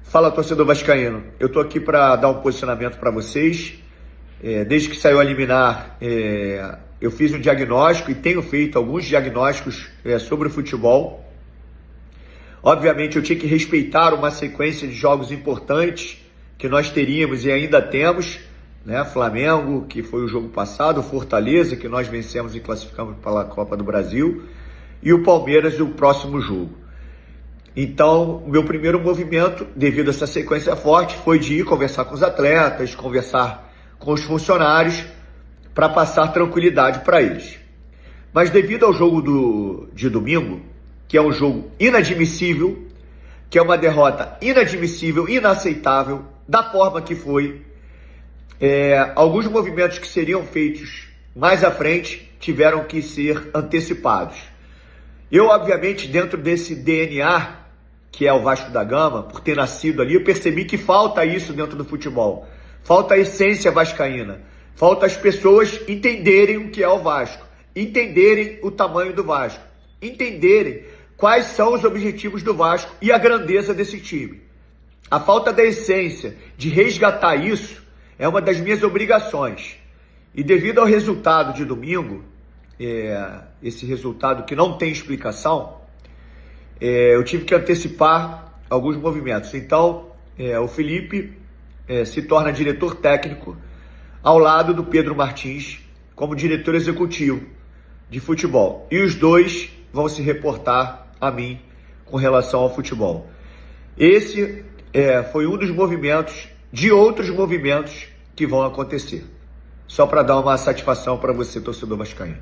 Fala, torcedor vascaíno. Eu tô aqui para dar um posicionamento para vocês. Desde que saiu a liminar, eu fiz um diagnóstico e tenho feito alguns diagnósticos sobre o futebol. Obviamente, eu tinha que respeitar uma sequência de jogos importantes que nós teríamos e ainda temos, né? Flamengo, que foi o jogo passado, Fortaleza, que nós vencemos e classificamos para a Copa do Brasil, e o Palmeiras, o próximo jogo. Então, o meu primeiro movimento, devido a essa sequência forte, foi de ir conversar com os atletas, conversar com os funcionários, para passar tranquilidade para eles. Mas devido ao jogo de domingo, que é um jogo inadmissível, que é uma derrota inadmissível, inaceitável, da forma que foi, alguns movimentos que seriam feitos mais à frente tiveram que ser antecipados. Eu, obviamente, dentro desse DNA, que é o Vasco da Gama, por ter nascido ali, eu percebi que falta isso dentro do futebol. Falta a essência vascaína. Falta as pessoas entenderem o que é o Vasco, entenderem o tamanho do Vasco, entenderem quais são os objetivos do Vasco e a grandeza desse time. A falta da essência de resgatar isso é uma das minhas obrigações. E devido ao resultado de domingo, esse resultado que não tem explicação, eu tive que antecipar alguns movimentos. Então, o Felipe se torna diretor técnico ao lado do Pedro Martins como diretor executivo de futebol. E os dois vão se reportar a mim com relação ao futebol. Esse foi um dos movimentos, de outros movimentos que vão acontecer. Só para dar uma satisfação para você, torcedor vascaíno.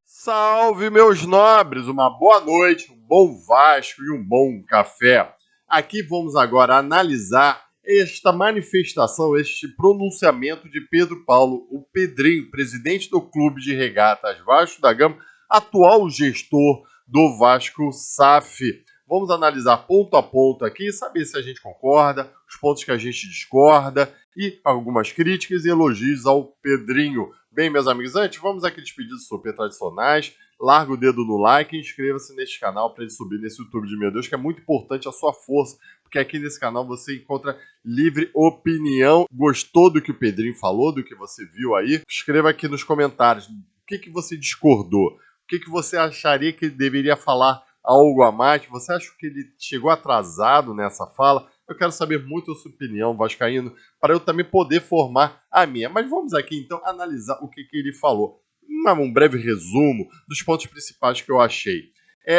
Salve, meus nobres! Uma boa noite, um bom Vasco e um bom café. Aqui vamos agora analisar esta manifestação, este pronunciamento de Pedro Paulo, o Pedrinho, presidente do Clube de Regatas Vasco da Gama, atual gestor do Vasco SAF. Vamos analisar ponto a ponto aqui, saber se a gente concorda, os pontos que a gente discorda e algumas críticas e elogios ao Pedrinho. Bem, meus amigos, antes vamos àqueles pedidos super tradicionais. Larga o dedo no like e inscreva-se neste canal para ele subir nesse YouTube de meu Deus, que é muito importante a sua força, porque aqui nesse canal você encontra livre opinião. Gostou do que o Pedrinho falou, do que você viu aí? Escreva aqui nos comentários o que você discordou, o que você acharia que ele deveria falar algo a mais. Você acha que ele chegou atrasado nessa fala? Eu quero saber muito a sua opinião, vascaíno, para eu também poder formar a minha. Mas vamos aqui, então, analisar o que ele falou. Um breve resumo dos pontos principais que eu achei.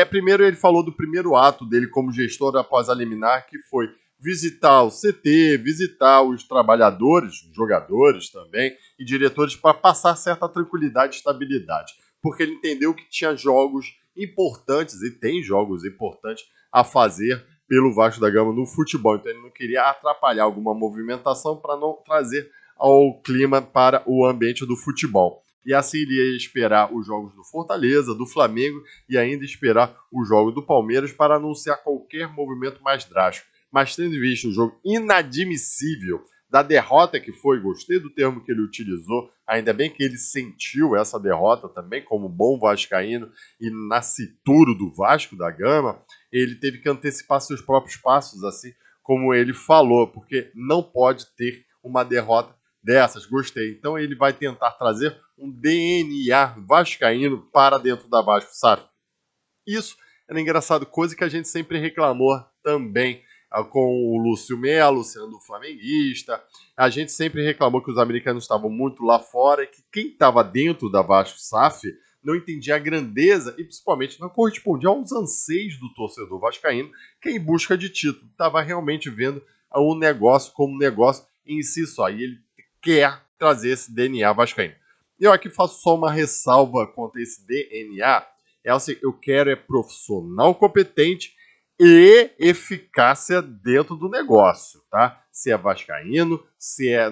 Primeiro, ele falou do primeiro ato dele como gestor após a liminar, que foi visitar o CT, visitar os trabalhadores, os jogadores também, e diretores para passar certa tranquilidade e estabilidade. Porque ele entendeu que tinha jogos importantes, e tem jogos importantes a fazer pelo Vasco da Gama no futebol. Então ele não queria atrapalhar alguma movimentação para não trazer ao clima para o ambiente do futebol. E assim ele ia esperar os jogos do Fortaleza, do Flamengo e ainda esperar o jogo do Palmeiras para anunciar qualquer movimento mais drástico. Mas tendo visto um jogo inadmissível da derrota que foi, gostei do termo que ele utilizou, ainda bem que ele sentiu essa derrota também como bom vascaíno e nascituro do Vasco da Gama, ele teve que antecipar seus próprios passos, assim como ele falou, porque não pode ter uma derrota dessas. Gostei. Então ele vai tentar trazer um DNA vascaíno para dentro da Vasco, sabe? Isso era engraçado, coisa que a gente sempre reclamou também com o Lúcio Melo sendo flamenguista. A gente sempre reclamou que os americanos estavam muito lá fora e que quem estava dentro da Vasco SAF não entendia a grandeza e principalmente não correspondia aos anseios do torcedor vascaíno, que em busca de título estava realmente vendo o negócio como negócio em si só. E ele quer trazer esse DNA vascaíno. Eu aqui faço só uma ressalva quanto a esse DNA. Eu quero profissional competente e eficácia dentro do negócio, tá? Se é vascaíno,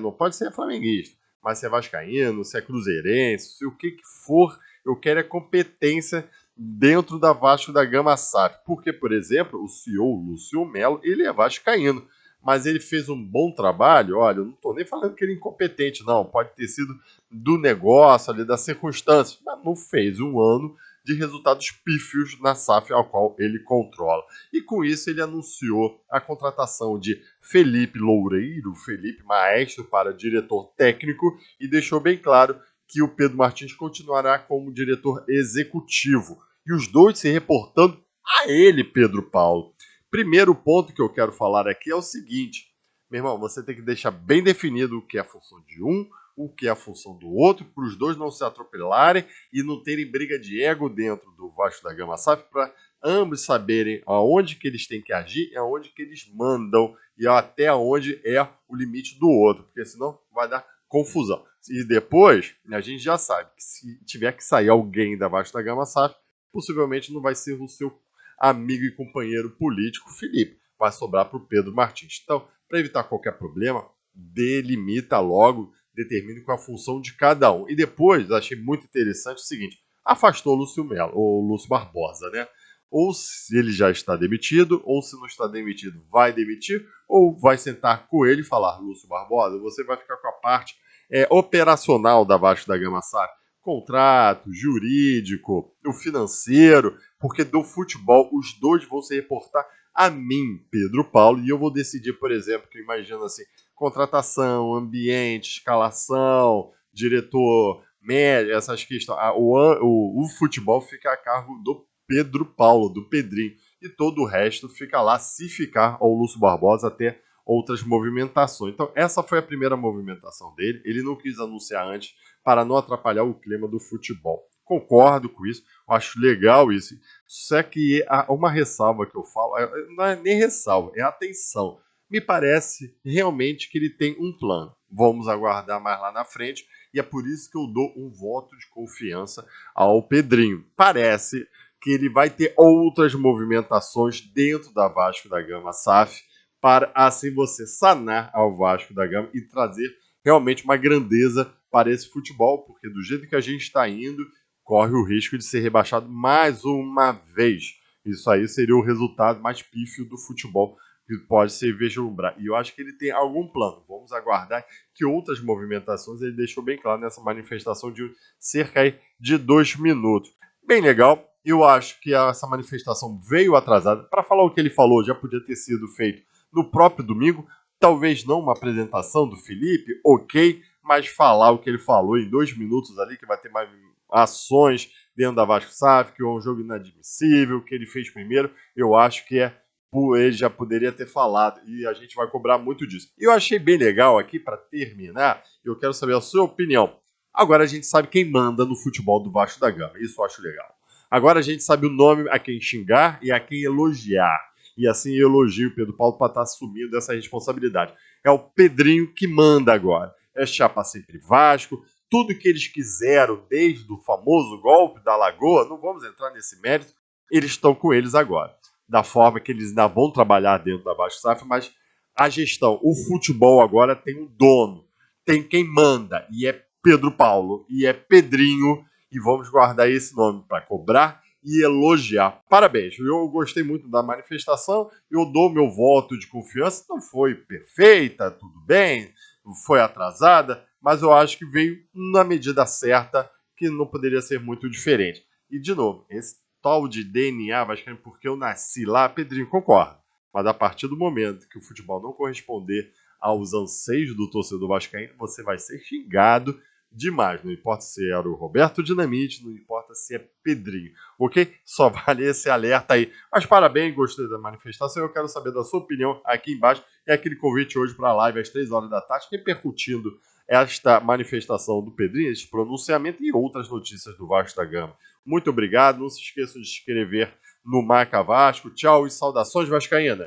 não pode ser flamenguista, mas se é vascaíno, se é cruzeirense, se o que for, eu quero competência dentro da Vasco da Gama SAF. Porque, por exemplo, o CEO Lúcio Melo, ele é vascaíno, mas ele fez um bom trabalho. Olha, eu não estou nem falando que ele é incompetente, não. Pode ter sido do negócio, ali, das circunstâncias, mas não fez um ano de resultados pífios na SAF ao qual ele controla. E com isso ele anunciou a contratação de Felipe Loureiro, Felipe Maestro, para diretor técnico, e deixou bem claro que o Pedro Martins continuará como diretor executivo. E os dois se reportando a ele, Pedro Paulo. Primeiro ponto que eu quero falar aqui é o seguinte: meu irmão, você tem que deixar bem definido o que é a função de um, o que é a função do outro, para os dois não se atropelarem e não terem briga de ego dentro do Vasco da Gama SAF, para ambos saberem aonde que eles têm que agir e aonde que eles mandam e até onde é o limite do outro, porque senão vai dar confusão. E depois, a gente já sabe que se tiver que sair alguém da Vasco da Gama SAF, possivelmente não vai ser o seu amigo e companheiro político Felipe, vai sobrar para o Pedro Martins. Então, para evitar qualquer problema, delimita logo, determine qual a função de cada um. E depois, achei muito interessante o seguinte: afastou o Lúcio Melo, ou Lúcio Barbosa, né? Ou se ele já está demitido, ou se não está demitido, vai demitir, ou vai sentar com ele e falar: Lúcio Barbosa, você vai ficar com a parte operacional da Vasco da Gama SAF, contrato, jurídico, o financeiro, porque do futebol os dois vão se reportar a mim, Pedro Paulo, e eu vou decidir, por exemplo, que eu imagino assim, contratação, ambiente, escalação, diretor médio, essas questões. O futebol fica a cargo do Pedro Paulo, do Pedrinho, e todo o resto fica lá, se ficar, ao Lúcio Barbosa, até outras movimentações. Então, essa foi a primeira movimentação dele. Ele não quis anunciar antes para não atrapalhar o clima do futebol. Concordo com isso, acho legal isso. Só que uma ressalva que eu falo, não é nem ressalva, é atenção. Me parece realmente que ele tem um plano. Vamos aguardar mais lá na frente, e é por isso que eu dou um voto de confiança ao Pedrinho. Parece que ele vai ter outras movimentações dentro da Vasco da Gama SAF, para assim você sanar ao Vasco da Gama e trazer realmente uma grandeza para esse futebol, porque do jeito que a gente está indo, corre o risco de ser rebaixado mais uma vez. Isso aí seria o resultado mais pífio do futebol que pode ser vislumbrar. E eu acho que ele tem algum plano. Vamos aguardar que outras movimentações ele deixou bem claro nessa manifestação de cerca de 2 minutos. Bem legal. Eu acho que essa manifestação veio atrasada. Para falar o que ele falou, já podia ter sido feito no próprio domingo. Talvez não uma apresentação do Felipe, ok, mas falar o que ele falou em 2 minutos ali, que vai ter mais ações dentro da Vasco SAF, que é um jogo inadmissível, que ele fez primeiro, eu acho que ele já poderia ter falado, e a gente vai cobrar muito disso. E eu achei bem legal aqui, para terminar, eu quero saber a sua opinião. Agora a gente sabe quem manda no futebol do Vasco da Gama, isso eu acho legal. Agora a gente sabe o nome a quem xingar e a quem elogiar. E assim eu elogio o Pedro Paulo para estar assumindo essa responsabilidade. É o Pedrinho que manda agora. É chapa sempre Vasco. Tudo que eles quiseram desde o famoso golpe da Lagoa, não vamos entrar nesse mérito, eles estão com eles agora. Da forma que eles ainda vão trabalhar dentro da Vasco SAF, mas a gestão, o futebol agora tem um dono, tem quem manda, e é Pedro Paulo, e é Pedrinho, e vamos guardar esse nome para cobrar e elogiar. Parabéns, eu gostei muito da manifestação, eu dou meu voto de confiança, não foi perfeita, tudo bem, foi atrasada, mas eu acho que veio na medida certa, que não poderia ser muito diferente. E, de novo, esse tal de DNA vascaíno, porque eu nasci lá, Pedrinho, concordo, mas a partir do momento que o futebol não corresponder aos anseios do torcedor vascaíno, você vai ser xingado demais. Não importa se era o Roberto Dinamite, não importa se é Pedrinho, ok? Só vale esse alerta aí. Mas parabéns, gostei da manifestação. Eu quero saber da sua opinião aqui embaixo. É aquele convite hoje para a live às 3 horas da tarde, repercutindo esta manifestação do Pedrinho, esse pronunciamento e outras notícias do Vasco da Gama. Muito obrigado. Não se esqueçam de se inscrever no Marca Vasco. Tchau e saudações vascaínas.